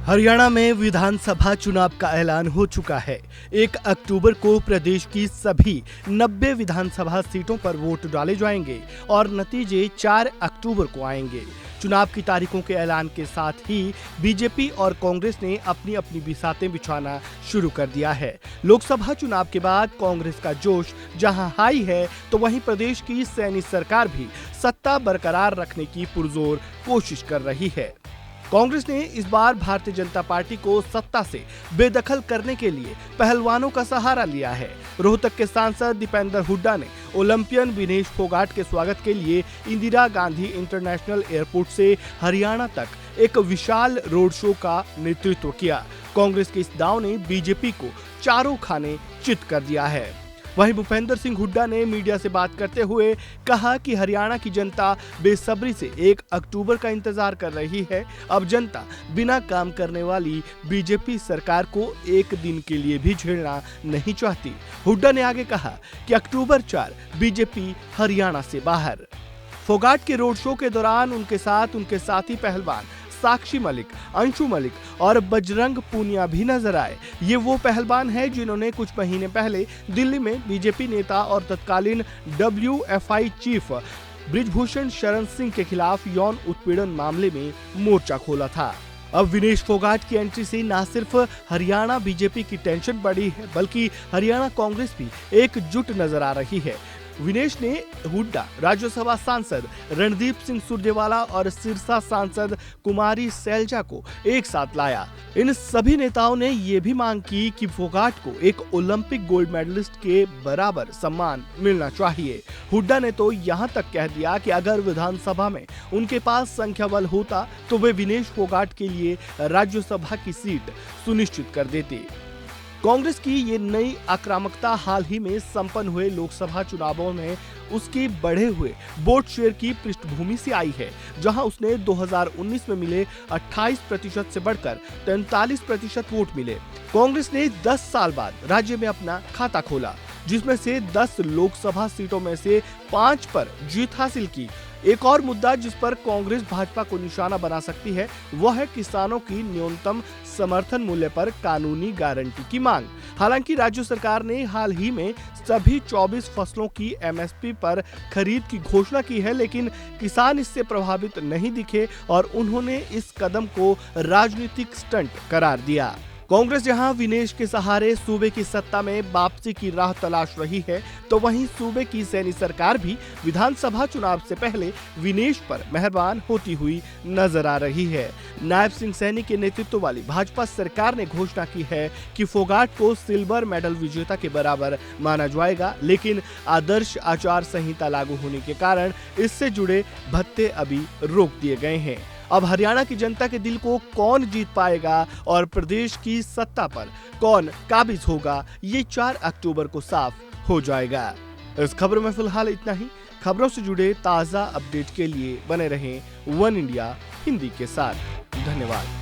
हरियाणा में विधानसभा चुनाव का ऐलान हो चुका है। 1 अक्टूबर को प्रदेश की सभी 90 विधानसभा सीटों पर वोट डाले जाएंगे और नतीजे 4 अक्टूबर को आएंगे। चुनाव की तारीखों के ऐलान के साथ ही बीजेपी और कांग्रेस ने अपनी अपनी बिसातें बिछाना शुरू कर दिया है। लोकसभा चुनाव के बाद कांग्रेस का जोश जहां हाई है, तो वहीं प्रदेश की सैनी सरकार भी सत्ता बरकरार रखने की पुरजोर कोशिश कर रही है। कांग्रेस ने इस बार भारतीय जनता पार्टी को सत्ता से बेदखल करने के लिए पहलवानों का सहारा लिया है। रोहतक के सांसद दीपेंद्र हुड्डा ने ओलंपियन विनेश फोगाट के स्वागत के लिए इंदिरा गांधी इंटरनेशनल एयरपोर्ट से हरियाणा तक एक विशाल रोड शो का नेतृत्व किया। कांग्रेस के इस दांव ने बीजेपी को चारों खाने चित कर दिया है। वहीं भूपेंद्र सिंह हुड्डा ने मीडिया से बात करते हुए कहा कि हरियाणा की जनता बेसब्री से 1 अक्टूबर का इंतजार कर रही है। अब जनता बिना काम करने वाली बीजेपी सरकार को एक दिन के लिए भी झेलना नहीं चाहती। हुड्डा ने आगे कहा कि अक्टूबर 4 बीजेपी हरियाणा से बाहर। फोगाट के रोड शो के दौरान उनके साथ उनके साथी पहलवान साक्षी मलिक, अंशु मलिक और बजरंग पूनिया भी नजर आए। ये वो पहलवान हैं जिन्होंने कुछ महीने पहले दिल्ली में बीजेपी नेता और तत्कालीन WFI चीफ बृजभूषण शरण सिंह के खिलाफ यौन उत्पीड़न मामले में मोर्चा खोला था। अब विनेश फोगाट की एंट्री से न सिर्फ हरियाणा बीजेपी की टेंशन बढ़ी है, बल्कि हरियाणा कांग्रेस भी एकजुट नजर आ रही है। विनेश ने हुड्डा, राज्यसभा सांसद रणदीप सिंह सुरजेवाला और सिरसा सांसद कुमारी सैलजा को एक साथ लाया। इन सभी नेताओं ने ये भी मांग की कि फोगाट को एक ओलंपिक गोल्ड मेडलिस्ट के बराबर सम्मान मिलना चाहिए। हुड्डा ने तो यहाँ तक कह दिया कि अगर विधानसभा में उनके पास संख्या बल होता तो वे विनेश फोगाट के लिए राज्यसभा की सीट सुनिश्चित कर देते। कांग्रेस की ये नई आक्रामकता हाल ही में संपन्न हुए लोकसभा चुनावों में उसके बढ़े हुए वोट शेयर की पृष्ठभूमि से आई है, जहां उसने 2019 में मिले 28% से बढ़कर 43% वोट मिले। कांग्रेस ने 10 साल बाद राज्य में अपना खाता खोला, जिसमें से 10 लोकसभा सीटों में से 5 पर जीत हासिल की। एक और मुद्दा जिस पर कांग्रेस भाजपा को निशाना बना सकती है, वह है किसानों की न्यूनतम समर्थन मूल्य पर कानूनी गारंटी की मांग। हालांकि राज्य सरकार ने हाल ही में सभी 24 फसलों की MSP पर खरीद की घोषणा की है, लेकिन किसान इससे प्रभावित नहीं दिखे और उन्होंने इस कदम को राजनीतिक स्टंट करार दिया। कांग्रेस जहां विनेश के सहारे सूबे की सत्ता में वापसी की राह तलाश रही है, तो वहीं सूबे की सैनी सरकार भी विधानसभा चुनाव से पहले विनेश पर मेहरबान होती हुई नजर आ रही है। नायब सिंह सैनी के नेतृत्व वाली भाजपा सरकार ने घोषणा की है कि फोगाट को सिल्वर मेडल विजेता के बराबर माना जाएगा, लेकिन आदर्श आचार संहिता लागू होने के कारण इससे जुड़े भत्ते अभी रोक दिए गए हैं। अब हरियाणा की जनता के दिल को कौन जीत पाएगा और प्रदेश की सत्ता पर कौन काबिज होगा, ये 4 अक्टूबर को साफ हो जाएगा। इस खबर में फिलहाल इतना ही। खबरों से जुड़े ताज़ा अपडेट के लिए बने रहें वन इंडिया हिंदी के साथ। धन्यवाद।